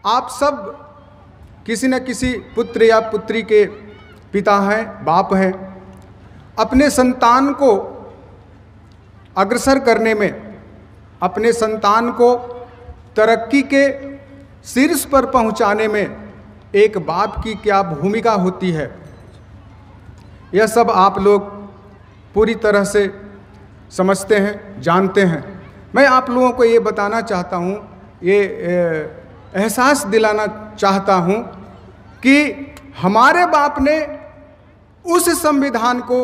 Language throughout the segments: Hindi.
आप सब किसी न किसी पुत्र या पुत्री के पिता हैं, बाप हैं। अपने संतान को अग्रसर करने में, अपने संतान को तरक्की के शीर्ष पर पहुंचाने में एक बाप की क्या भूमिका होती है, यह सब आप लोग पूरी तरह से समझते हैं, जानते हैं। मैं आप लोगों को ये बताना चाहता हूँ, ये एहसास दिलाना चाहता हूँ कि हमारे बाप ने उस संविधान को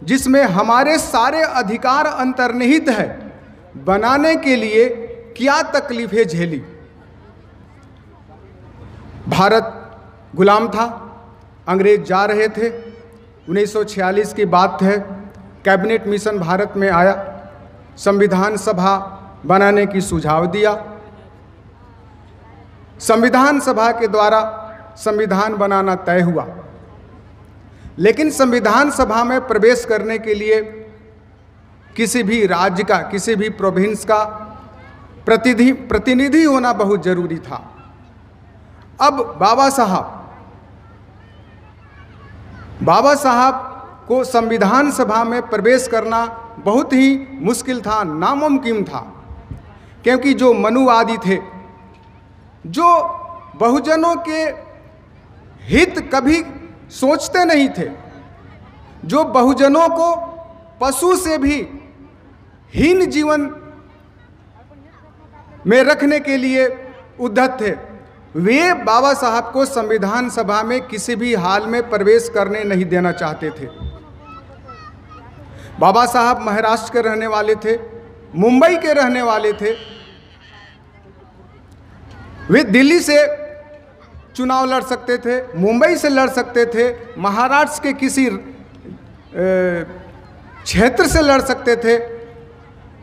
जिसमें हमारे सारे अधिकार अंतर्निहित है, बनाने के लिए क्या तकलीफें झेली। भारत गुलाम था, अंग्रेज जा रहे थे। 1946 की बात है, कैबिनेट मिशन भारत में आया, संविधान सभा बनाने की सुझाव दिया। संविधान सभा के द्वारा संविधान बनाना तय हुआ, लेकिन संविधान सभा में प्रवेश करने के लिए किसी भी राज्य का, किसी भी प्रोविंस का प्रतिनिधि होना बहुत जरूरी था। अब बाबा साहब को संविधान सभा में प्रवेश करना बहुत ही मुश्किल था, नामुमकिन था, क्योंकि जो मनुवादी थे, जो बहुजनों के हित कभी सोचते नहीं थे, जो बहुजनों को पशु से भी हीन जीवन में रखने के लिए उद्धत थे, वे बाबा साहब को संविधान सभा में किसी भी हाल में प्रवेश करने नहीं देना चाहते थे। बाबा साहब महाराष्ट्र के रहने वाले थे, मुंबई के रहने वाले थे। वे दिल्ली से चुनाव लड़ सकते थे, मुंबई से लड़ सकते थे, महाराष्ट्र के किसी क्षेत्र से लड़ सकते थे,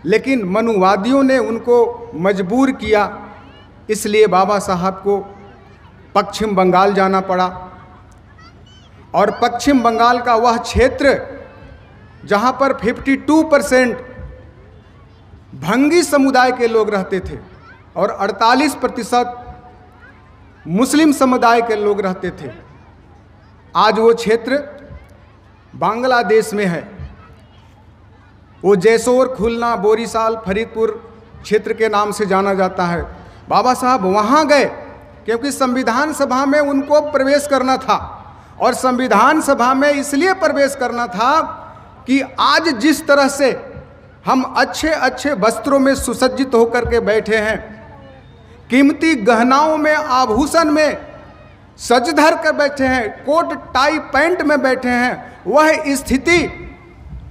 लेकिन मनुवादियों ने उनको मजबूर किया। इसलिए बाबा साहब को पश्चिम बंगाल जाना पड़ा, और पश्चिम बंगाल का वह क्षेत्र जहां पर 52% भंगी समुदाय के लोग रहते थे और 48% मुस्लिम समुदाय के लोग रहते थे, आज वो क्षेत्र बांग्लादेश में है। वो जैसोर, खुलना, बोरीसाल, फरीदपुर क्षेत्र के नाम से जाना जाता है। बाबा साहब वहाँ गए क्योंकि संविधान सभा में उनको प्रवेश करना था, और संविधान सभा में इसलिए प्रवेश करना था कि आज जिस तरह से हम अच्छे अच्छे वस्त्रों में सुसज्जित होकर के बैठे हैं, कीमती गहनाओं में, आभूषण में सज धर कर बैठे हैं, कोट टाई पैंट में बैठे हैं, वह स्थिति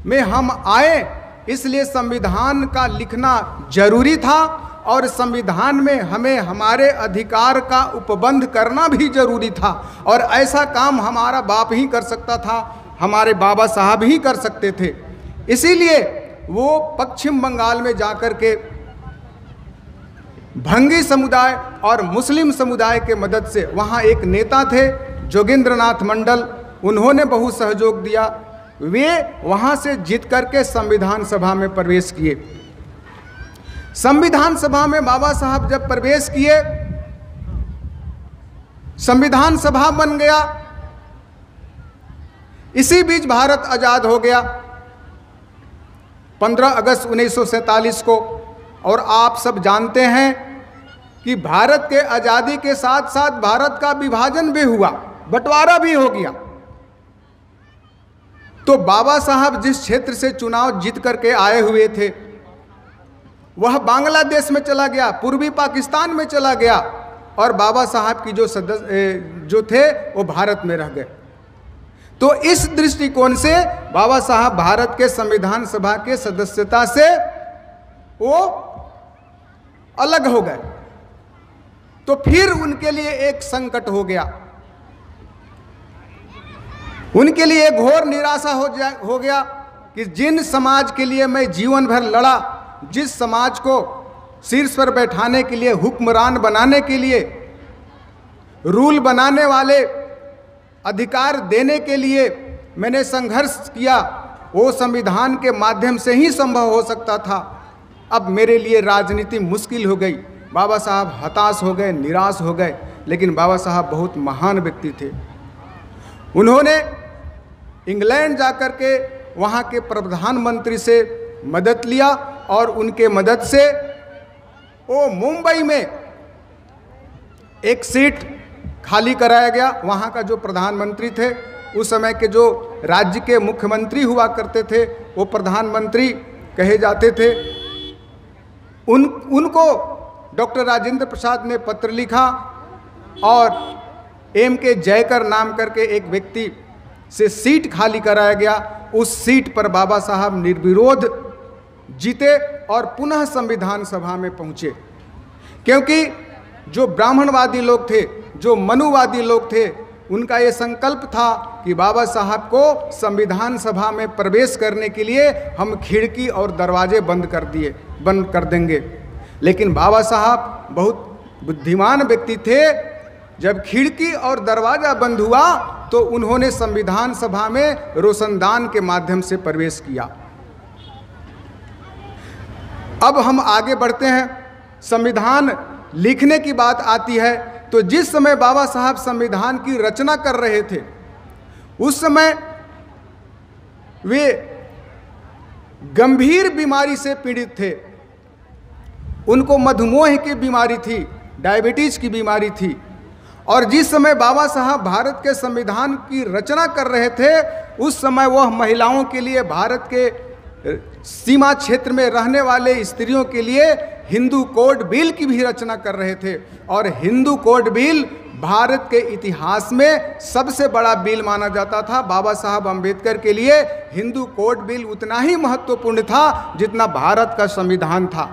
में हम आए। इसलिए संविधान का लिखना जरूरी था, और संविधान में हमें हमारे अधिकार का उपबंध करना भी जरूरी था, और ऐसा काम हमारा बाप ही कर सकता था, हमारे बाबा साहब ही कर सकते थे। इसीलिए वो पश्चिम बंगाल में जाकर के भंगी समुदाय और मुस्लिम समुदाय के मदद से, वहाँ एक नेता थे जोगेंद्रनाथ मंडल, उन्होंने बहुत सहयोग दिया। वे वहाँ से जीत करके संविधान सभा में प्रवेश किए। संविधान सभा में बाबा साहब जब प्रवेश किए, संविधान सभा बन गया। इसी बीच भारत आजाद हो गया 15 अगस्त 1947 को, और आप सब जानते हैं कि भारत के आज़ादी के साथ साथ भारत का विभाजन भी हुआ, बंटवारा भी हो गया। तो बाबा साहब जिस क्षेत्र से चुनाव जीत करके आए हुए थे, वह बांग्लादेश में चला गया, पूर्वी पाकिस्तान में चला गया, और बाबा साहब की जो थे वो भारत में रह गए। तो इस दृष्टिकोण से बाबा साहब भारत के संविधान सभा के सदस्यता से वो अलग हो गए। तो फिर उनके लिए एक संकट हो गया, उनके लिए एक घोर निराशा हो गया कि जिन समाज के लिए मैं जीवन भर लड़ा, जिस समाज को शीर्ष पर बैठाने के लिए, हुक्मरान बनाने के लिए, रूल बनाने वाले, अधिकार देने के लिए मैंने संघर्ष किया, वो संविधान के माध्यम से ही संभव हो सकता था। अब मेरे लिए राजनीति मुश्किल हो गई। बाबा साहब हताश हो गए, निराश हो गए। लेकिन बाबा साहब बहुत महान व्यक्ति थे। उन्होंने इंग्लैंड जाकर के वहाँ के प्रधानमंत्री से मदद लिया और उनके मदद से वो मुंबई में एक सीट खाली कराया गया। वहाँ का जो प्रधानमंत्री थे, उस समय के जो राज्य के मुख्यमंत्री हुआ करते थे, वो प्रधानमंत्री कहे जाते थे। उनको डॉक्टर राजेंद्र प्रसाद ने पत्र लिखा और M.K. जयकर नाम करके एक व्यक्ति से सीट खाली कराया गया। उस सीट पर बाबा साहब निर्विरोध जीते और पुनः संविधान सभा में पहुँचे, क्योंकि जो ब्राह्मणवादी लोग थे, जो मनुवादी लोग थे, उनका ये संकल्प था कि बाबा साहब को संविधान सभा में प्रवेश करने के लिए हम खिड़की और दरवाजे बंद कर देंगे। लेकिन बाबा साहब बहुत बुद्धिमान व्यक्ति थे। जब खिड़की और दरवाज़ा बंद हुआ तो उन्होंने संविधान सभा में रोशनदान के माध्यम से प्रवेश किया। अब हम आगे बढ़ते हैं। संविधान लिखने की बात आती है तो जिस समय बाबा साहब संविधान की रचना कर रहे थे, उस समय वे गंभीर बीमारी से पीड़ित थे। उनको मधुमेह की बीमारी थी, डायबिटीज की बीमारी थी। और जिस समय बाबा साहब भारत के संविधान की रचना कर रहे थे, उस समय वह महिलाओं के लिए, भारत के सीमा क्षेत्र में रहने वाले स्त्रियों के लिए हिंदू कोड बिल की भी रचना कर रहे थे। और हिंदू कोड बिल भारत के इतिहास में सबसे बड़ा बिल माना जाता था। बाबा साहब अंबेडकर के लिए हिंदू कोड बिल उतना ही महत्वपूर्ण था जितना भारत का संविधान था।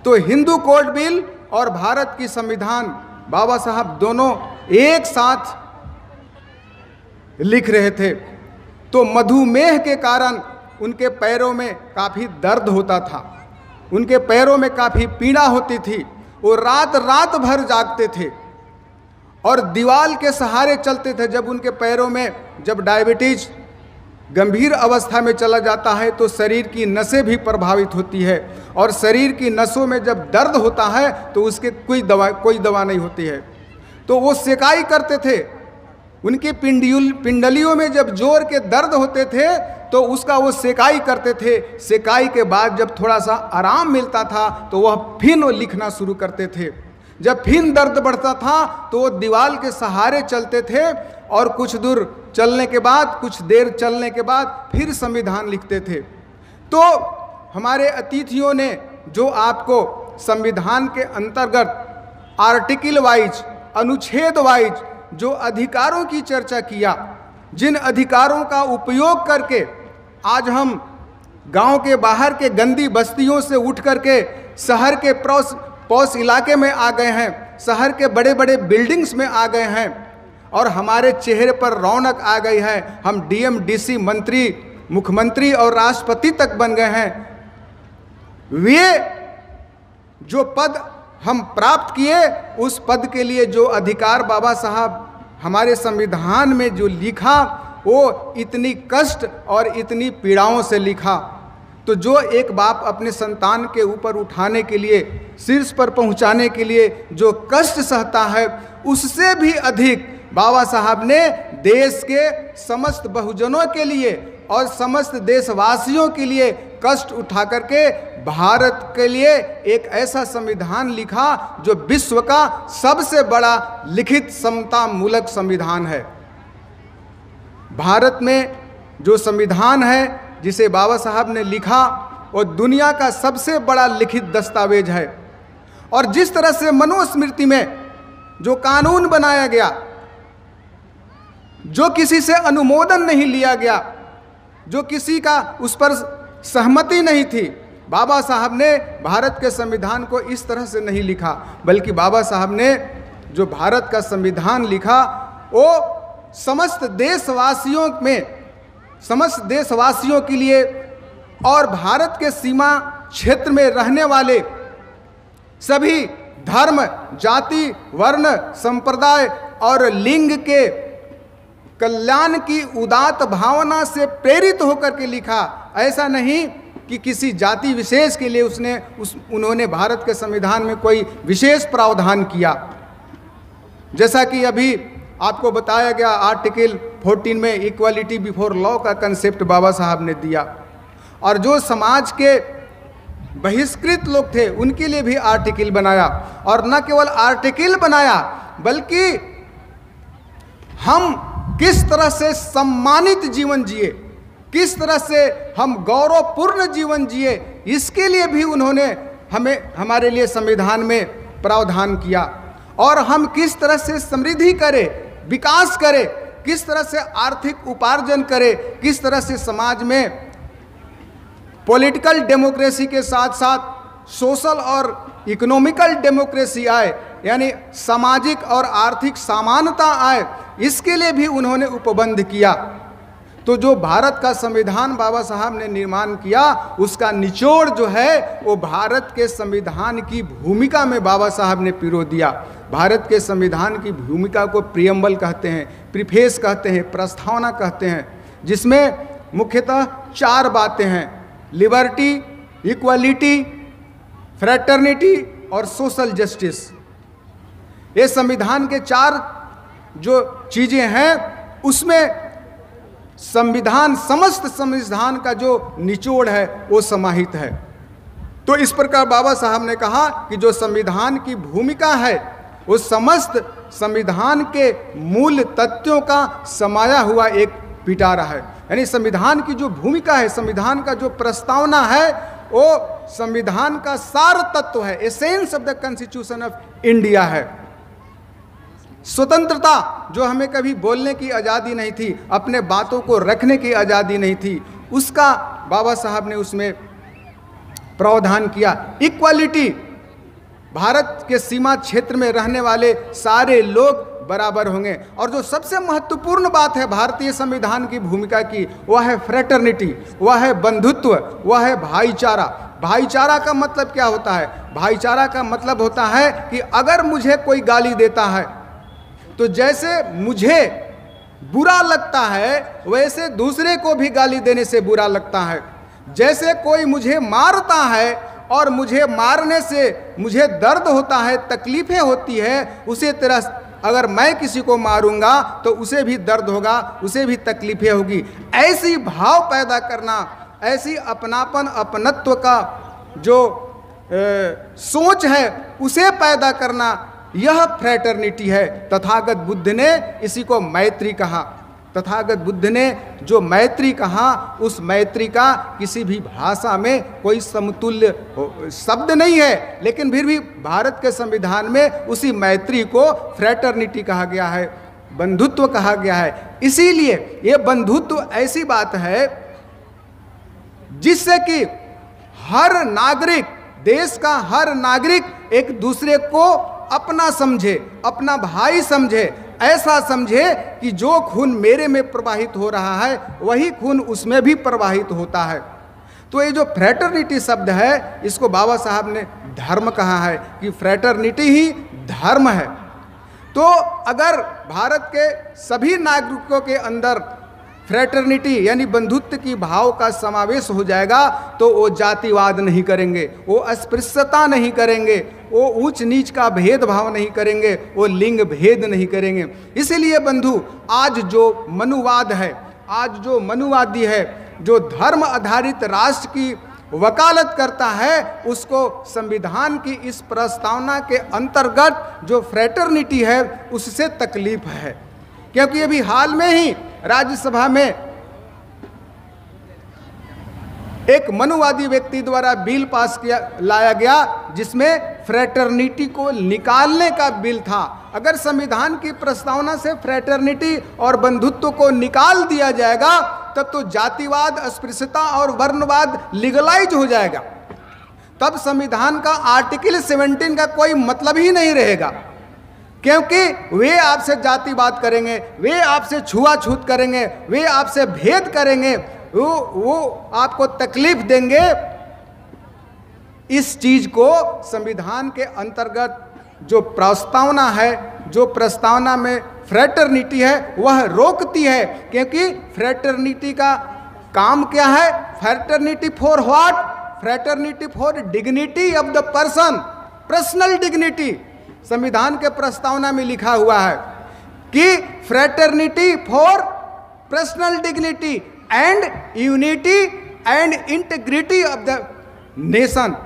तो हिंदू कोड बिल और भारत की संविधान बाबा साहब दोनों एक साथ लिख रहे थे। तो मधुमेह के कारण उनके पैरों में काफ़ी दर्द होता था, उनके पैरों में काफ़ी पीड़ा होती थी। वो रात रात भर जागते थे और दीवार के सहारे चलते थे। जब उनके पैरों में, जब डायबिटीज गंभीर अवस्था में चला जाता है तो शरीर की नसें भी प्रभावित होती है, और शरीर की नसों में जब दर्द होता है तो उसके कोई दवा नहीं होती है। तो वो सेकाई करते थे। उनकी पिंडलियों में जब जोर के दर्द होते थे तो उसका वो सेकाई करते थे। सेकाई के बाद जब थोड़ा सा आराम मिलता था तो वह फिर लिखना शुरू करते थे। जब फिर दर्द बढ़ता था तो वो दीवार के सहारे चलते थे और कुछ दूर चलने के बाद, कुछ देर चलने के बाद फिर संविधान लिखते थे। तो हमारे अतिथियों ने जो आपको संविधान के अंतर्गत आर्टिकल वाइज, अनुच्छेद वाइज जो अधिकारों की चर्चा किया, जिन अधिकारों का उपयोग करके आज हम गांव के बाहर के गंदी बस्तियों से उठ करके शहर के पौष इलाके में आ गए हैं, शहर के बड़े बड़े बिल्डिंग्स में आ गए हैं और हमारे चेहरे पर रौनक आ गई है। हम डीएम, डीसी, मंत्री, मुख्यमंत्री और राष्ट्रपति तक बन गए हैं। वे जो पद हम प्राप्त किए, उस पद के लिए जो अधिकार बाबा साहब हमारे संविधान में जो लिखा, वो इतनी कष्ट और इतनी पीड़ाओं से लिखा। तो जो एक बाप अपने संतान के ऊपर उठाने के लिए, शीर्ष पर पहुंचाने के लिए जो कष्ट सहता है, उससे भी अधिक बाबा साहब ने देश के समस्त बहुजनों के लिए और समस्त देशवासियों के लिए कष्ट उठा करके भारत के लिए एक ऐसा संविधान लिखा जो विश्व का सबसे बड़ा लिखित समता मूलक संविधान है। भारत में जो संविधान है जिसे बाबा साहब ने लिखा, वो दुनिया का सबसे बड़ा लिखित दस्तावेज है। और जिस तरह से मनुस्मृति में जो कानून बनाया गया, जो किसी से अनुमोदन नहीं लिया गया, जो किसी का उस पर सहमति नहीं थी, बाबा साहब ने भारत के संविधान को इस तरह से नहीं लिखा, बल्कि बाबा साहब ने जो भारत का संविधान लिखा वो समस्त देशवासियों में, समस्त देशवासियों के लिए और भारत के सीमा क्षेत्र में रहने वाले सभी धर्म, जाति, वर्ण, संप्रदाय और लिंग के कल्याण की उदात्त भावना से प्रेरित होकर के लिखा। ऐसा नहीं कि किसी जाति विशेष के लिए उन्होंने भारत के संविधान में कोई विशेष प्रावधान किया। जैसा कि अभी आपको बताया गया, आर्टिकल 14 में इक्वालिटी बिफोर लॉ का कंसेप्ट बाबा साहब ने दिया, और जो समाज के बहिष्कृत लोग थे उनके लिए भी आर्टिकल बनाया। और न केवल आर्टिकल बनाया बल्कि हम किस तरह से सम्मानित जीवन जिए, किस तरह से हम गौरवपूर्ण जीवन जिए, इसके लिए भी उन्होंने हमारे लिए संविधान में प्रावधान किया। और हम किस तरह से समृद्धि करें, विकास करें, किस तरह से आर्थिक उपार्जन करें, किस तरह से समाज में पॉलिटिकल डेमोक्रेसी के साथ साथ सोशल और इकोनॉमिकल डेमोक्रेसी आए, यानी सामाजिक और आर्थिक समानता आए, इसके लिए भी उन्होंने उपबंध किया। तो जो भारत का संविधान बाबा साहब ने निर्माण किया, उसका निचोड़ जो है वो भारत के संविधान की भूमिका में बाबा साहब ने पिरो दिया। भारत के संविधान की भूमिका को प्रियम्बल कहते हैं, प्रीफेस कहते हैं, प्रस्तावना कहते हैं, जिसमें मुख्यतः 4 बातें हैं: लिबर्टी, इक्वालिटी, फ्रेटर्निटी और सोशल जस्टिस। ये संविधान के 4 जो चीज़ें हैं, उसमें संविधान, समस्त संविधान का जो निचोड़ है वो समाहित है। तो इस प्रकार बाबा साहब ने कहा कि जो संविधान की भूमिका है वो समस्त संविधान के मूल तत्वों का समाया हुआ एक पिटारा है। यानी संविधान की जो भूमिका है, संविधान का जो प्रस्तावना है, वो संविधान का सार तत्व है, essence of the constitution of India है। स्वतंत्रता, जो हमें कभी बोलने की आज़ादी नहीं थी, अपने बातों को रखने की आज़ादी नहीं थी, उसका बाबा साहब ने उसमें प्रावधान किया। इक्वालिटी, भारत के सीमा क्षेत्र में रहने वाले सारे लोग बराबर होंगे। और जो सबसे महत्वपूर्ण बात है भारतीय संविधान की भूमिका की, वह है फ्रेटर्निटी, वह है बंधुत्व, वह है भाईचारा। भाईचारा का मतलब क्या होता है? भाईचारा का मतलब होता है कि अगर मुझे कोई गाली देता है तो जैसे मुझे बुरा लगता है वैसे दूसरे को भी गाली देने से बुरा लगता है। जैसे कोई मुझे मारता है और मुझे मारने से मुझे दर्द होता है, तकलीफें होती है, उसी तरह अगर मैं किसी को मारूंगा तो उसे भी दर्द होगा, उसे भी तकलीफें होगी। ऐसी भाव पैदा करना, ऐसी अपनापन, अपनत्व का जो सोच है उसे पैदा करना, यह फ्रेटर्निटी है। तथागत बुद्ध ने इसी को मैत्री कहा। तथागत बुद्ध ने जो मैत्री कहा, उस मैत्री का किसी भी भाषा में कोई समतुल्य शब्द नहीं है, लेकिन फिर भी भारत के संविधान में उसी मैत्री को फ्रेटर्निटी कहा गया है, बंधुत्व कहा गया है। इसीलिए ये बंधुत्व ऐसी बात है जिससे कि हर नागरिक, देश का हर नागरिक एक दूसरे को अपना समझे, अपना भाई समझे, ऐसा समझे कि जो खून मेरे में प्रवाहित हो रहा है वही खून उसमें भी प्रवाहित होता है। तो ये जो फ्रेटर्निटी शब्द है, इसको बाबा साहब ने धर्म कहा है कि फ्रेटर्निटी ही धर्म है। तो अगर भारत के सभी नागरिकों के अंदर फ्रेटर्निटी यानी बंधुत्व की भाव का समावेश हो जाएगा तो वो जातिवाद नहीं करेंगे, वो अस्पृश्यता नहीं करेंगे, वो ऊंच नीच का भेदभाव नहीं करेंगे, वो लिंग भेद नहीं करेंगे। इसीलिए बंधु, आज जो मनुवाद है, आज जो मनुवादी है, जो धर्म आधारित राष्ट्र की वकालत करता है, उसको संविधान की इस प्रस्तावना के अंतर्गत जो फ्रेटर्निटी है उससे तकलीफ है। क्योंकि अभी हाल में ही राज्यसभा में एक मनुवादी व्यक्ति द्वारा बिल पास लाया गया जिसमें फ्रेटर्निटी को निकालने का बिल था। अगर संविधान की प्रस्तावना से फ्रेटर्निटी और बंधुत्व को निकाल दिया जाएगा तब तो जातिवाद, अस्पृश्यता और वर्णवाद लीगलाइज हो जाएगा। तब संविधान का आर्टिकल 17 का कोई मतलब ही नहीं रहेगा, क्योंकि वे आपसे जातिवाद करेंगे, वे आपसे छुआछूत करेंगे, वे आपसे भेद करेंगे, वो आपको तकलीफ देंगे। इस चीज को संविधान के अंतर्गत जो प्रस्तावना है, जो प्रस्तावना में फ्रेटर्निटी है, वह रोकती है। क्योंकि फ्रेटर्निटी का काम क्या है? Fraternity for what? Fraternity for dignity of the person, personal dignity. संविधान के प्रस्तावना में लिखा हुआ है कि fraternity for personal dignity and unity and integrity of the nation.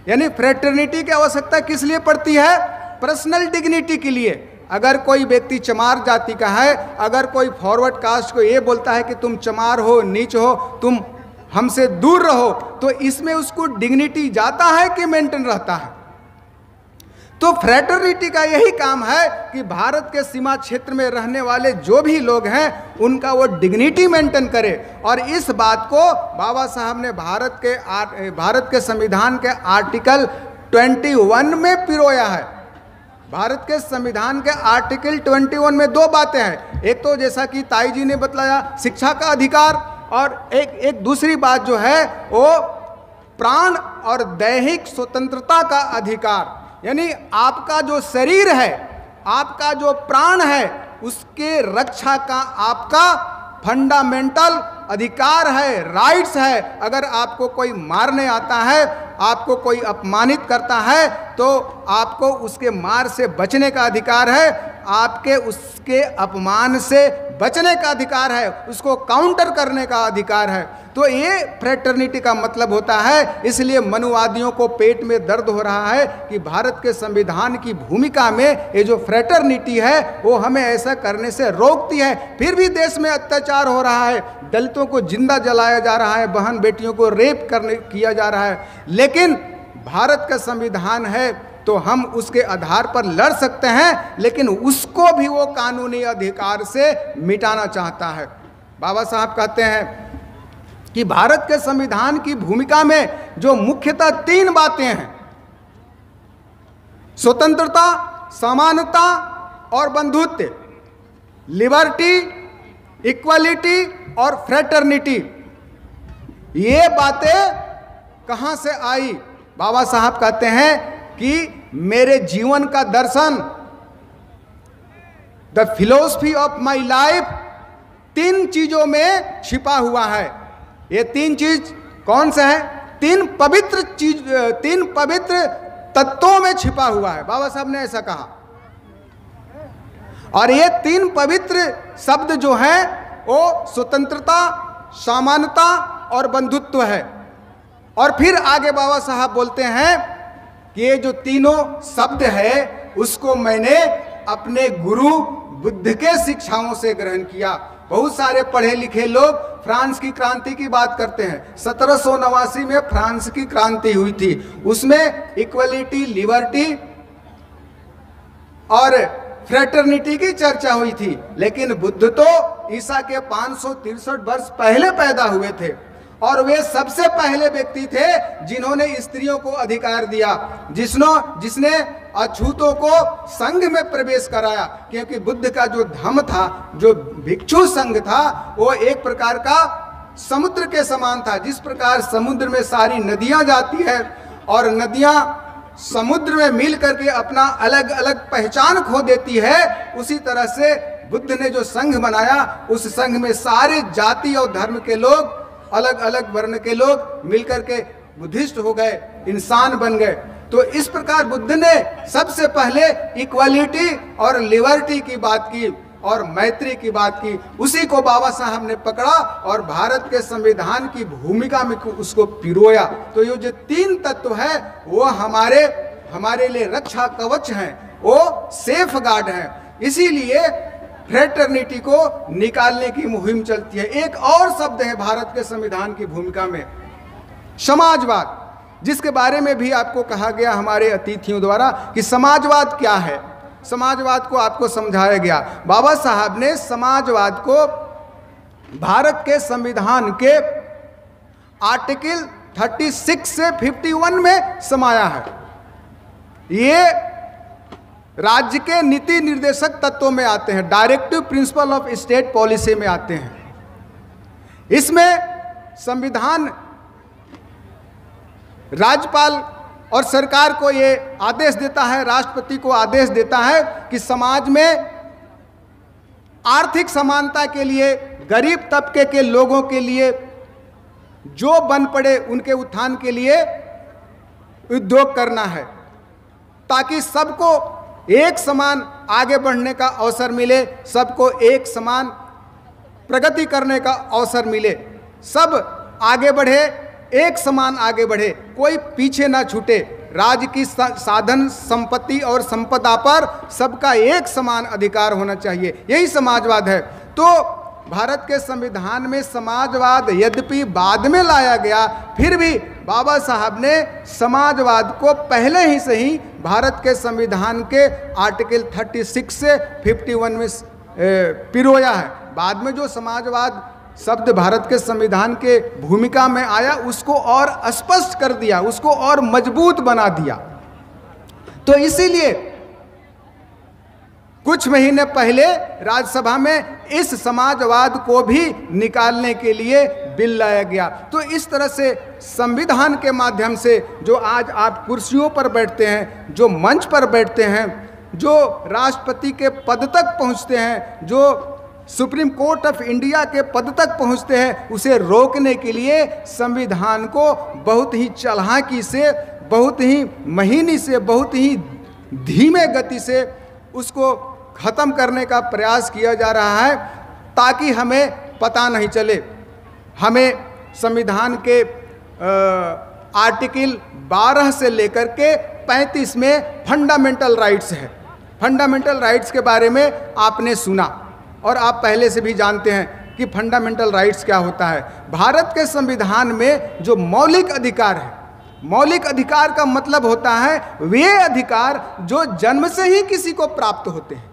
यानी फ्रेटर्निटी की आवश्यकता किस लिए पड़ती है? पर्सनल डिग्निटी के लिए। अगर कोई व्यक्ति चमार जाति का है, अगर कोई फॉरवर्ड कास्ट को ये बोलता है कि तुम चमार हो, नीच हो, तुम हमसे दूर रहो, तो इसमें उसको डिग्निटी जाता है कि मेंटेन रहता है? तो फ्रेटर्निटी का यही काम है कि भारत के सीमा क्षेत्र में रहने वाले जो भी लोग हैं उनका वो डिग्निटी मेंटेन करे। और इस बात को बाबा साहब ने भारत के संविधान के आर्टिकल 21 में पिरोया है। भारत के संविधान के आर्टिकल 21 में दो बातें हैं। एक तो जैसा कि ताई जी ने बतलाया, शिक्षा का अधिकार, और एक दूसरी बात जो है वो प्राण और दैहिक स्वतंत्रता का अधिकार। यानी आपका जो शरीर है, आपका जो प्राण है, उसके रक्षा का आपका फंडामेंटल अधिकार है, राइट्स है। अगर आपको कोई मारने आता है, आपको कोई अपमानित करता है, तो आपको उसके मार से बचने का अधिकार है, आपके उसके अपमान से बचने का अधिकार है, उसको काउंटर करने का अधिकार है। तो ये फ्रेटर्निटी का मतलब होता है। इसलिए मनुवादियों को पेट में दर्द हो रहा है कि भारत के संविधान की भूमिका में ये जो फ्रेटर्निटी है वो हमें ऐसा करने से रोकती है। फिर भी देश में अत्याचार हो रहा है, दलितों को जिंदा जलाया जा रहा है, बहन बेटियों को रेप किया जा रहा है। लेकिन भारत का संविधान है तो हम उसके आधार पर लड़ सकते हैं, लेकिन उसको भी वो कानूनी अधिकार से मिटाना चाहता है। बाबा साहब कहते हैं कि भारत के संविधान की भूमिका में जो मुख्यतः 3 बातें हैं, स्वतंत्रता, समानता और बंधुत्व, लिबर्टी, इक्वालिटी और फ्रेटर्निटी। ये बातें कहां से आई? बाबा साहब कहते हैं कि मेरे जीवन का दर्शन, the philosophy of my life, 3 चीजों में छिपा हुआ है। ये 3 चीज कौन से हैं? 3 पवित्र तत्वों में छिपा हुआ है। बाबा साहब ने ऐसा कहा। और ये 3 पवित्र शब्द जो हैं वो स्वतंत्रता, समानता और बंधुत्व है। और फिर आगे बाबा साहब बोलते हैं कि ये जो तीनों शब्द है उसको मैंने अपने गुरु बुद्ध के शिक्षाओं से ग्रहण किया। बहुत सारे पढ़े लिखे लोग फ्रांस की क्रांति की बात करते हैं। 1789 में फ्रांस की क्रांति हुई थी, उसमें इक्वलिटी, लिबर्टी और फ्रेटर्निटी की चर्चा हुई थी। लेकिन बुद्ध तो ईसा के 563 वर्ष पहले पैदा हुए थे और वे सबसे पहले व्यक्ति थे जिन्होंने स्त्रियों को अधिकार दिया, जिसने अछूतों को संघ में प्रवेश कराया। क्योंकि बुद्ध का जो धम्म था, जो भिक्षु संघ था, वो एक प्रकार का समुद्र के समान था। जिस प्रकार समुद्र में सारी नदियां जाती है और नदियां समुद्र में मिल करके अपना अलग अलग पहचान खो देती है, उसी तरह से बुद्ध ने जो संघ बनाया, उस संघ में सारे जाति और धर्म के लोग, अलग अलग वर्ण के लोग मिलकर के बुद्धिस्ट हो गए, इंसान बन गए। तो इस प्रकार बुद्ध ने सबसे पहले इक्वालिटी और लिबर्टी की बात की और मैत्री की बात की। उसी को बाबा साहब ने पकड़ा और भारत के संविधान की भूमिका में उसको पिरोया। तो ये जो 3 तत्व है वो हमारे लिए रक्षा कवच हैं, वो सेफ गार्ड हैं। इसीलिए फ्रेटर्निटी को निकालने की मुहिम चलती है। एक और शब्द है भारत के संविधान की भूमिका में, समाजवाद, जिसके बारे में भी आपको कहा गया हमारे अतिथियों द्वारा कि समाजवाद क्या है। समाजवाद को आपको समझाया गया। बाबा साहब ने समाजवाद को भारत के संविधान के आर्टिकल 36 से 51 में समाया है। ये राज्य के नीति निर्देशक तत्वों में आते हैं, directive principle of state policy में आते हैं। इसमें संविधान राज्यपाल और सरकार को ये आदेश देता है, राष्ट्रपति को आदेश देता है कि समाज में आर्थिक समानता के लिए, गरीब तबके के लोगों के लिए जो बन पड़े उनके उत्थान के लिए उद्योग करना है, ताकि सबको एक समान आगे बढ़ने का अवसर मिले, सबको एक समान प्रगति करने का अवसर मिले, सब आगे बढ़े, एक समान आगे बढ़े, कोई पीछे ना छूटे। राज्य की साधन संपत्ति और संपदा पर सबका एक समान अधिकार होना चाहिए, यही समाजवाद है। तो भारत के संविधान में समाजवाद यद्यपि बाद में लाया गया, फिर भी बाबा साहब ने समाजवाद को पहले ही से ही भारत के संविधान के आर्टिकल 36 से 51 में पिरोया है। बाद में जो समाजवाद शब्द भारत के संविधान के भूमिका में आया, उसको और स्पष्ट कर दिया, उसको और मजबूत बना दिया। तो इसीलिए कुछ महीने पहले राज्यसभा में इस समाजवाद को भी निकालने के लिए बिल लाया गया। तो इस तरह से संविधान के माध्यम से जो आज आप कुर्सियों पर बैठते हैं, जो मंच पर बैठते हैं, जो राष्ट्रपति के पद तक पहुंचते हैं, जो सुप्रीम कोर्ट ऑफ इंडिया के पद तक पहुंचते हैं, उसे रोकने के लिए संविधान को बहुत ही चालाकी से, बहुत ही महीनी से, बहुत ही धीमे गति से उसको ख़त्म करने का प्रयास किया जा रहा है, ताकि हमें पता नहीं चले। हमें संविधान के आर्टिकल 12 से लेकर के 35 में फंडामेंटल राइट्स है। फंडामेंटल राइट्स के बारे में आपने सुना और आप पहले से भी जानते हैं कि फंडामेंटल राइट्स क्या होता है। भारत के संविधान में जो मौलिक अधिकार है, मौलिक अधिकार का मतलब होता है वे अधिकार जो जन्म से ही किसी को प्राप्त होते हैं।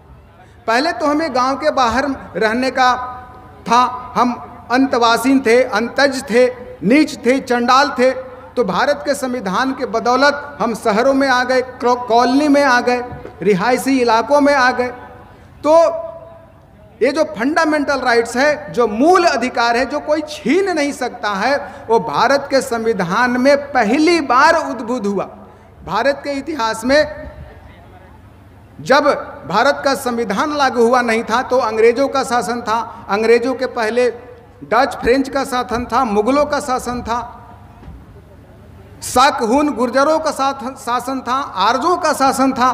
पहले तो हमें गांव के बाहर रहने का था, हम अंतवासीन थे, अंतज थे, नीच थे, चंडाल थे। तो भारत के संविधान के बदौलत हम शहरों में आ गए, कॉलोनी में आ गए, रिहायशी इलाकों में आ गए। तो ये जो फंडामेंटल राइट्स है, जो मूल अधिकार है, जो कोई छीन नहीं सकता है, वो भारत के संविधान में पहली बार उद्भूत हुआ। भारत के इतिहास में जब भारत का संविधान लागू हुआ नहीं था तो अंग्रेजों का शासन था। अंग्रेजों के पहले डच फ्रेंच का शासन था, मुगलों का शासन था, शक हुन गुर्जरों का शासन था, आर्यों का शासन था।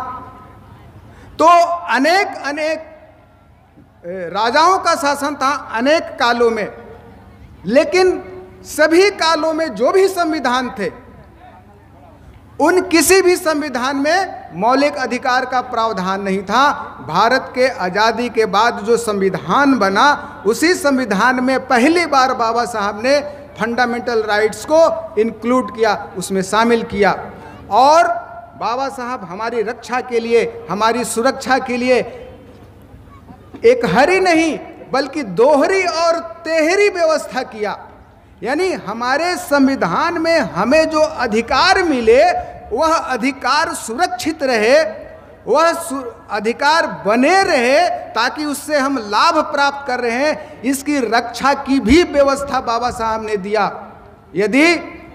तो अनेक अनेक राजाओं का शासन था अनेक कालों में, लेकिन सभी कालों में जो भी संविधान थे, उन किसी भी संविधान में मौलिक अधिकार का प्रावधान नहीं था। भारत के आज़ादी के बाद जो संविधान बना, उसी संविधान में पहली बार बाबा साहब ने फंडामेंटल राइट्स को इंक्लूड किया, उसमें शामिल किया। और बाबा साहब हमारी रक्षा के लिए, हमारी सुरक्षा के लिए एक हरी नहीं बल्कि दोहरी और तेहरी व्यवस्था किया। यानी हमारे संविधान में हमें जो अधिकार मिले वह अधिकार सुरक्षित रहे, वह अधिकार बने रहे, ताकि उससे हम लाभ प्राप्त कर रहे हैं, इसकी रक्षा की भी व्यवस्था बाबा साहब ने दिया। यदि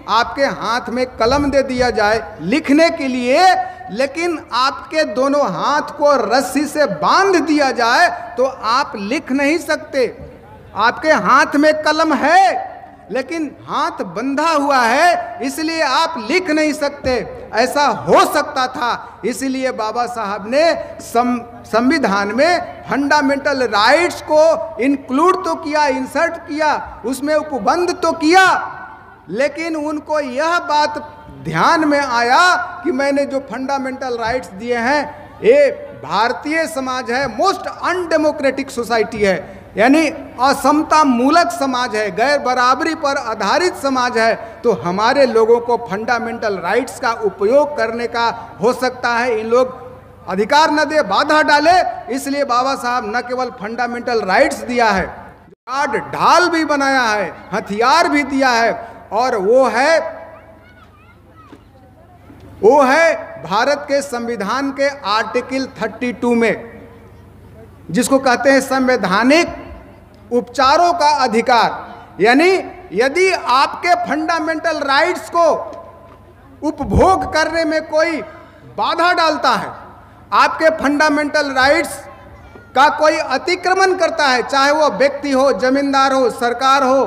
आपके हाथ में कलम दे दिया जाए लिखने के लिए, लेकिन आपके दोनों हाथ को रस्सी से बांध दिया जाए तो आप लिख नहीं सकते। आपके हाथ में कलम है लेकिन हाथ बंधा हुआ है, इसलिए आप लिख नहीं सकते। ऐसा हो सकता था, इसलिए बाबा साहब ने संविधान में फंडामेंटल राइट्स को इंक्लूड तो किया, इंसर्ट किया, उसमें उपबंध तो किया, लेकिन उनको यह बात ध्यान में आया कि मैंने जो फंडामेंटल राइट्स दिए हैं, ये भारतीय समाज है, मोस्ट अनडेमोक्रेटिक सोसाइटी है, यानी असमता मूलक समाज है, गैर बराबरी पर आधारित समाज है। तो हमारे लोगों को फंडामेंटल राइट्स का उपयोग करने का हो सकता है, इन लोग अधिकार न दे, बाधा डाले, इसलिए बाबा साहब न केवल फंडामेंटल राइट्स दिया है, गार्ड ढाल भी बनाया है, हथियार भी दिया है, और वो है भारत के संविधान के आर्टिकल 32 में, जिसको कहते हैं संवैधानिक उपचारों का अधिकार। यानी यदि आपके फंडामेंटल राइट्स को उपभोग करने में कोई बाधा डालता है, आपके फंडामेंटल राइट्स का कोई अतिक्रमण करता है, चाहे वो व्यक्ति हो, जमींदार हो, सरकार हो,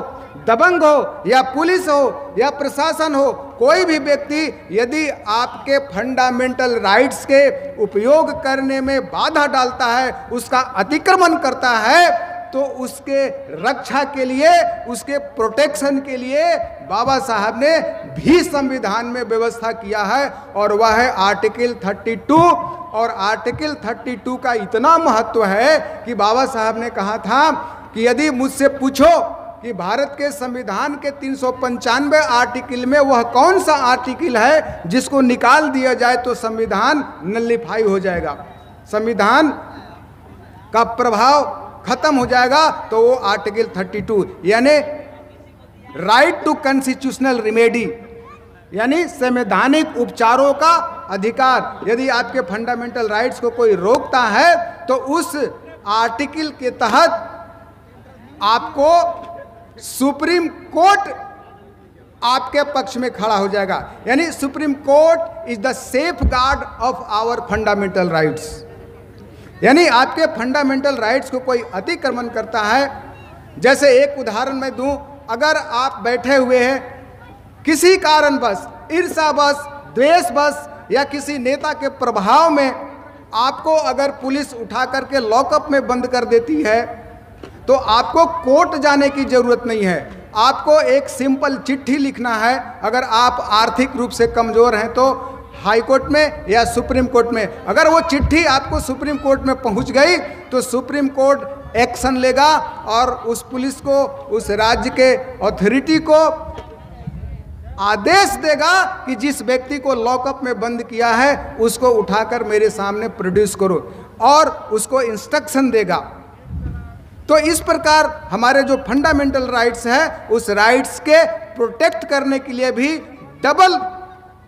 दबंग हो, या पुलिस हो, या प्रशासन हो, कोई भी व्यक्ति यदि आपके फंडामेंटल राइट्स के उपयोग करने में बाधा डालता है, उसका अतिक्रमण करता है, तो उसके रक्षा के लिए, उसके प्रोटेक्शन के लिए बाबा साहब ने भी संविधान में व्यवस्था किया है, और वह है आर्टिकल 32। और आर्टिकल 32 का इतना महत्व है कि बाबा साहब ने कहा था कि यदि मुझसे पूछो कि भारत के संविधान के 395 आर्टिकल में वह कौन सा आर्टिकल है जिसको निकाल दिया जाए तो संविधान नलिफाई हो जाएगा, संविधान का प्रभाव खत्म हो जाएगा, तो वो आर्टिकल 32 यानी राइट टू कॉन्स्टिट्यूशनल रेमेडी, यानी संवैधानिक उपचारों का अधिकार। यदि आपके फंडामेंटल राइट्स को कोई रोकता है तो उस आर्टिकल के तहत आपको सुप्रीम कोर्ट आपके पक्ष में खड़ा हो जाएगा। यानी supreme court is the safeguard of our fundamental rights. यानी आपके फंडामेंटल राइट्स को कोई अतिक्रमण करता है, जैसे एक उदाहरण मैं दूं, अगर आप बैठे हुए हैं किसी कारणवश, ईर्ष्यावश, द्वेषवश या किसी नेता के प्रभाव में आपको अगर पुलिस उठा करके लॉकअप में बंद कर देती है, तो आपको कोर्ट जाने की जरूरत नहीं है। आपको एक सिंपल चिट्ठी लिखना है। अगर आप आर्थिक रूप से कमजोर हैं तो हाई कोर्ट में या सुप्रीम कोर्ट में, अगर वो चिट्ठी आपको सुप्रीम कोर्ट में पहुंच गई तो सुप्रीम कोर्ट एक्शन लेगा और उस पुलिस को, उस राज्य के अथॉरिटी को आदेश देगा कि जिस व्यक्ति को लॉकअप में बंद किया है उसको उठाकर मेरे सामने प्रोड्यूस करो, और उसको इंस्ट्रक्शन देगा। तो इस प्रकार हमारे जो फंडामेंटल राइट्स हैं, उस राइट्स के प्रोटेक्ट करने के लिए भी डबल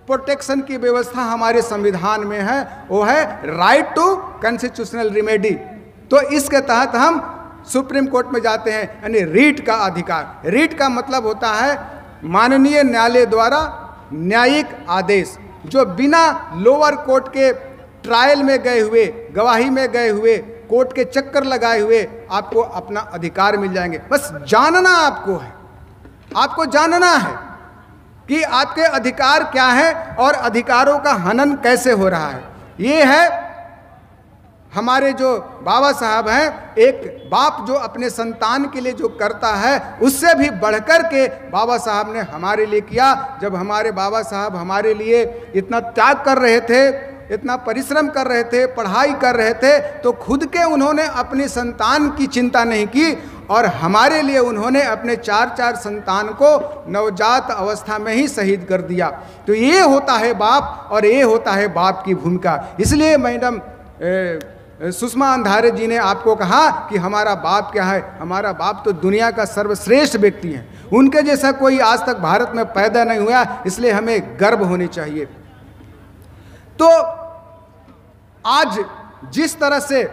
प्रोटेक्शन की व्यवस्था हमारे संविधान में है, वो है राइट टू कॉन्स्टिट्यूशनल रेमेडी। तो इसके तहत हम सुप्रीम कोर्ट में जाते हैं, यानी रीट का अधिकार। रीट का मतलब होता है माननीय न्यायालय द्वारा न्यायिक आदेश, जो बिना लोअर कोर्ट के ट्रायल में गए हुए, गवाही में गए हुए, कोर्ट के चक्कर लगाए हुए आपको अपना अधिकार मिल जाएंगे। बस जानना आपको है, आपको जानना है कि आपके अधिकार क्या है और अधिकारों का हनन कैसे हो रहा है। ये है हमारे जो बाबा साहब हैं, एक बाप जो अपने संतान के लिए जो करता है, उससे भी बढ़कर के बाबा साहब ने हमारे लिए किया। जब हमारे बाबा साहब हमारे लिए इतना त्याग कर रहे थे, इतना परिश्रम कर रहे थे, पढ़ाई कर रहे थे, तो खुद के उन्होंने अपनी संतान की चिंता नहीं की, और हमारे लिए उन्होंने अपने 4 संतान को नवजात अवस्था में ही शहीद कर दिया। तो ये होता है बाप, और ये होता है बाप की भूमिका। इसलिए मैडम सुषमा अंधारे जी ने आपको कहा कि हमारा बाप क्या है। हमारा बाप तो दुनिया का सर्वश्रेष्ठ व्यक्ति है, उनके जैसा कोई आज तक भारत में पैदा नहीं हुआ, इसलिए हमें गर्व होनी चाहिए। तो आज जिस तरह से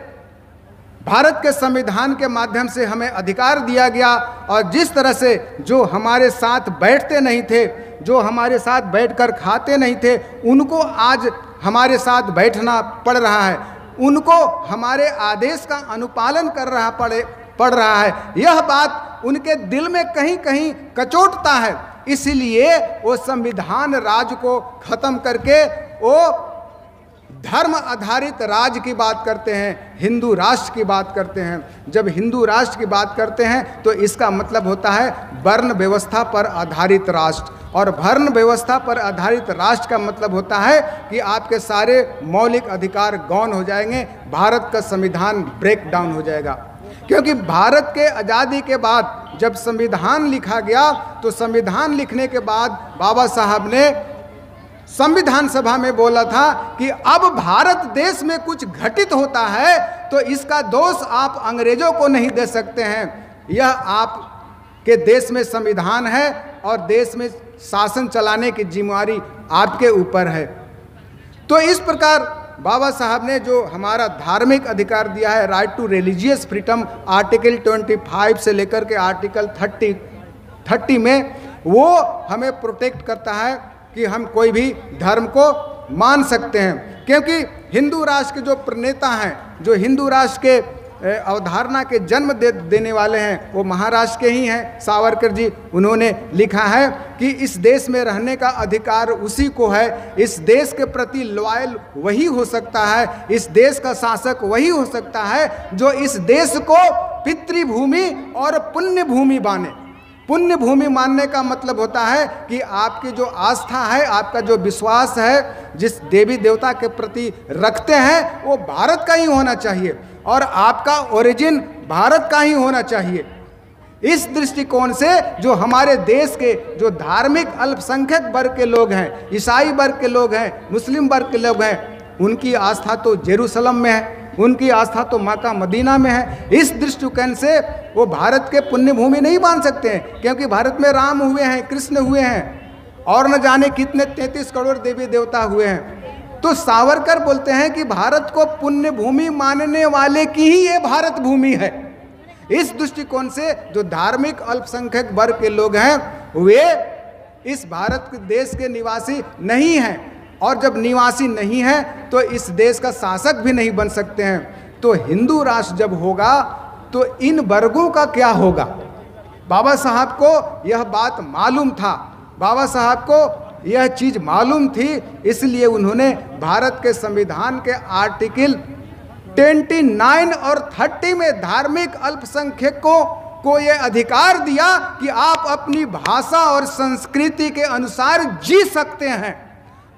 भारत के संविधान के माध्यम से हमें अधिकार दिया गया, और जिस तरह से जो हमारे साथ बैठते नहीं थे, जो हमारे साथ बैठकर खाते नहीं थे, उनको आज हमारे साथ बैठना पड़ रहा है, उनको हमारे आदेश का अनुपालन पड़ रहा है, यह बात उनके दिल में कहीं कहीं कचोटता है। इसलिए वो संविधान राज को खत्म करके वो धर्म आधारित राज्य की बात करते हैं, हिंदू राष्ट्र की बात करते हैं। जब हिंदू राष्ट्र की बात करते हैं तो इसका मतलब होता है वर्ण व्यवस्था पर आधारित राष्ट्र, और वर्ण व्यवस्था पर आधारित राष्ट्र का मतलब होता है कि आपके सारे मौलिक अधिकार गौण हो जाएंगे, भारत का संविधान ब्रेक डाउन हो जाएगा। क्योंकि भारत के आज़ादी के बाद जब संविधान लिखा गया, तो संविधान लिखने के बाद बाबा साहब ने संविधान सभा में बोला था कि अब भारत देश में कुछ घटित होता है तो इसका दोष आप अंग्रेजों को नहीं दे सकते हैं, यह आपके देश में संविधान है और देश में शासन चलाने की जिम्मेदारी आपके ऊपर है। तो इस प्रकार बाबा साहब ने जो हमारा धार्मिक अधिकार दिया है, right to religious freedom, article 25 से लेकर के आर्टिकल 30 में, वो हमें प्रोटेक्ट करता है कि हम कोई भी धर्म को मान सकते हैं। क्योंकि हिंदू राष्ट्र के जो प्रणेता हैं, जो हिंदू राष्ट्र के अवधारणा के जन्म देने वाले हैं वो महाराष्ट्र के ही हैं, सावरकर जी। उन्होंने लिखा है कि इस देश में रहने का अधिकार उसी को है, इस देश के प्रति लॉयल वही हो सकता है, इस देश का शासक वही हो सकता है जो इस देश को पितृभूमि और पुण्य भूमि माने। पुण्य भूमि मानने का मतलब होता है कि आपकी जो आस्था है, आपका जो विश्वास है, जिस देवी देवता के प्रति रखते हैं वो भारत का ही होना चाहिए और आपका ओरिजिन भारत का ही होना चाहिए। इस दृष्टिकोण से जो हमारे देश के जो धार्मिक अल्पसंख्यक वर्ग के लोग हैं, ईसाई वर्ग के लोग हैं, मुस्लिम वर्ग के लोग हैं, उनकी आस्था तो जेरूसलम में है, उनकी आस्था तो मक्का मदीना में है। इस दृष्टिकोण से वो भारत के पुण्य भूमि नहीं मान सकते हैं, क्योंकि भारत में राम हुए हैं, कृष्ण हुए हैं और न जाने कितने 33 करोड़ देवी देवता हुए हैं। तो सावरकर बोलते हैं कि भारत को पुण्य भूमि मानने वाले की ही ये भारत भूमि है। इस दृष्टिकोण से जो धार्मिक अल्पसंख्यक वर्ग के लोग हैं वे इस भारत के देश के निवासी नहीं हैं, और जब निवासी नहीं है तो इस देश का शासक भी नहीं बन सकते हैं। तो हिंदू राष्ट्र जब होगा तो इन वर्गों का क्या होगा? बाबा साहब को यह बात मालूम था, बाबा साहब को यह चीज़ मालूम थी, इसलिए उन्होंने भारत के संविधान के आर्टिकल 29 और 30 में धार्मिक अल्पसंख्यकों को यह अधिकार दिया कि आप अपनी भाषा और संस्कृति के अनुसार जी सकते हैं।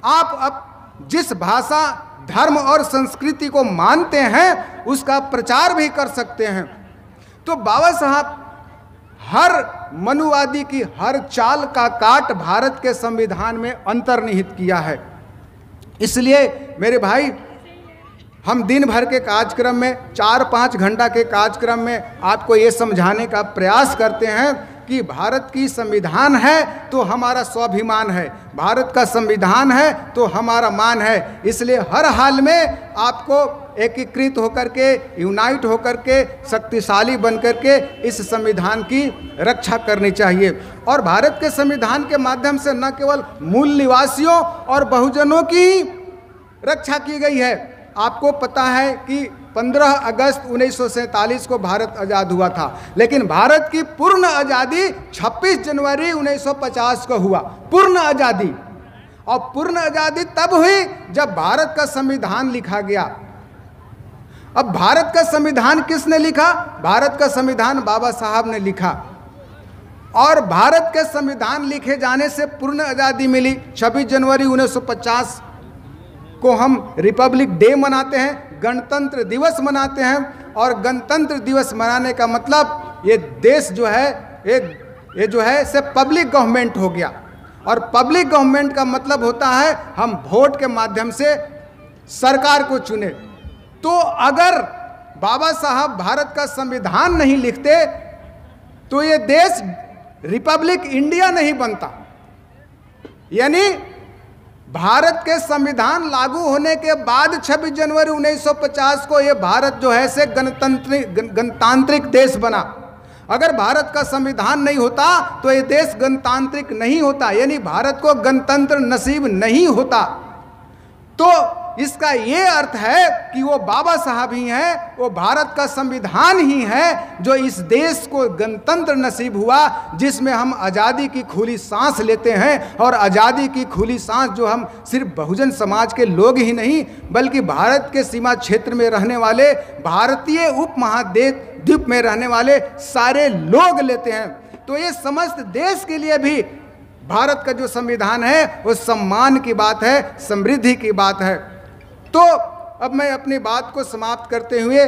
आप जिस भाषा, धर्म और संस्कृति को मानते हैं उसका प्रचार भी कर सकते हैं। तो बाबा साहब हर मनुवादी की हर चाल का काट भारत के संविधान में अंतर्निहित किया है। इसलिए मेरे भाई, हम दिन भर के कार्यक्रम में 4-5 घंटा के कार्यक्रम में आपको ये समझाने का प्रयास करते हैं कि भारत की संविधान है तो हमारा स्वाभिमान है, भारत का संविधान है तो हमारा मान है। इसलिए हर हाल में आपको एकीकृत होकर के, यूनाइट होकर के, शक्तिशाली बनकर के इस संविधान की रक्षा करनी चाहिए। और भारत के संविधान के माध्यम से न केवल मूल निवासियों और बहुजनों की रक्षा की गई है। आपको पता है कि 15 अगस्त 1947 को भारत आज़ाद हुआ था, लेकिन भारत की पूर्ण आज़ादी 26 जनवरी 1950 को हुआ। पूर्ण आज़ादी, और पूर्ण आज़ादी तब हुई जब भारत का संविधान लिखा गया। अब भारत का संविधान किसने लिखा? भारत का संविधान बाबा साहब ने लिखा, और भारत के संविधान लिखे जाने से पूर्ण आज़ादी मिली। 26 जनवरी 1950 को हम रिपब्लिक डे मनाते हैं, गणतंत्र दिवस मनाते हैं। और गणतंत्र दिवस मनाने का मतलब ये देश जो है, ये जो है से पब्लिक गवर्नमेंट हो गया। और पब्लिक गवर्नमेंट का मतलब होता है हम वोट के माध्यम से सरकार को चुने। तो अगर बाबा साहब भारत का संविधान नहीं लिखते तो ये देश रिपब्लिक इंडिया नहीं बनता। यानी भारत के संविधान लागू होने के बाद 26 जनवरी 1950 को ये भारत जो है से गणतांत्रिक देश बना। अगर भारत का संविधान नहीं होता तो ये देश गणतांत्रिक नहीं होता, यानी भारत को गणतंत्र नसीब नहीं होता। तो इसका ये अर्थ है कि वो बाबा साहब ही हैं, वो भारत का संविधान ही है जो इस देश को गणतंत्र नसीब हुआ, जिसमें हम आज़ादी की खुली सांस लेते हैं। और आज़ादी की खुली सांस जो हम सिर्फ बहुजन समाज के लोग ही नहीं बल्कि भारत के सीमा क्षेत्र में रहने वाले, भारतीय उपमहाद्वीप में रहने वाले सारे लोग लेते हैं। तो ये समस्त देश के लिए भी भारत का जो संविधान है वो सम्मान की बात है, समृद्धि की बात है। तो अब मैं अपनी बात को समाप्त करते हुए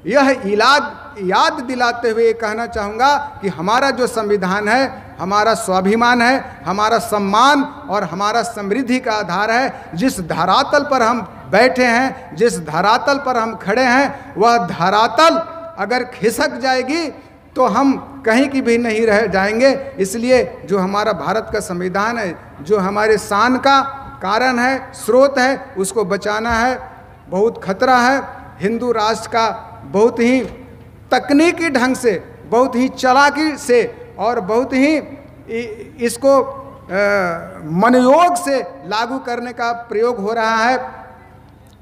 यह याद दिलाते हुए कहना चाहूँगा कि हमारा जो संविधान है हमारा स्वाभिमान है, हमारा सम्मान और हमारा समृद्धि का आधार है। जिस धरातल पर हम बैठे हैं, जिस धरातल पर हम खड़े हैं, वह धरातल अगर खिसक जाएगी तो हम कहीं की भी नहीं रह जाएंगे। इसलिए जो हमारा भारत का संविधान है, जो हमारे शान का कारण है, स्रोत है, उसको बचाना है। बहुत खतरा है। हिंदू राष्ट्र का बहुत ही तकनीकी ढंग से, बहुत ही चालाकी से और बहुत ही इसको मनोयोग से लागू करने का प्रयोग हो रहा है।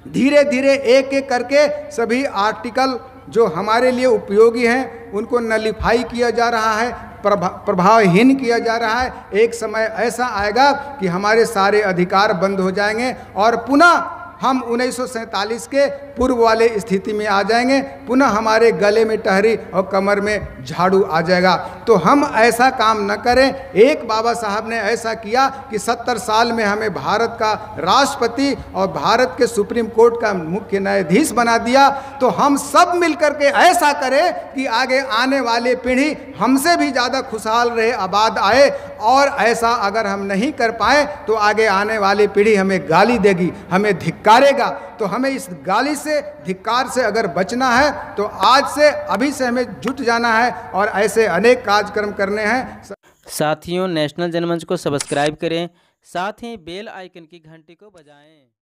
धीरे धीरे एक एक करके सभी आर्टिकल जो हमारे लिए उपयोगी हैं उनको नलिफाई किया जा रहा है, प्रभावहीन किया जा रहा है। एक समय ऐसा आएगा कि हमारे सारे अधिकार बंद हो जाएंगे और पुनः हम 1947 के पूर्व वाले स्थिति में आ जाएंगे, पुनः हमारे गले में टहरी और कमर में झाड़ू आ जाएगा। तो हम ऐसा काम न करें। एक बाबा साहब ने ऐसा किया कि 70 साल में हमें भारत का राष्ट्रपति और भारत के सुप्रीम कोर्ट का मुख्य न्यायाधीश बना दिया। तो हम सब मिलकर के ऐसा करें कि आगे आने वाली पीढ़ी हमसे भी ज़्यादा खुशहाल रहे, आबाद आए। और ऐसा अगर हम नहीं कर पाए तो आगे आने वाली पीढ़ी हमें गाली देगी, हमें धिक्कारेगा। तो हमें इस गाली से, धिक्कार से अगर बचना है तो आज से, अभी से हमें जुट जाना है और ऐसे अनेक कार्यक्रम करने हैं। साथियों, नेशनल जनमंच को सब्सक्राइब करें, साथ ही बेल आइकन की घंटी को बजाएं।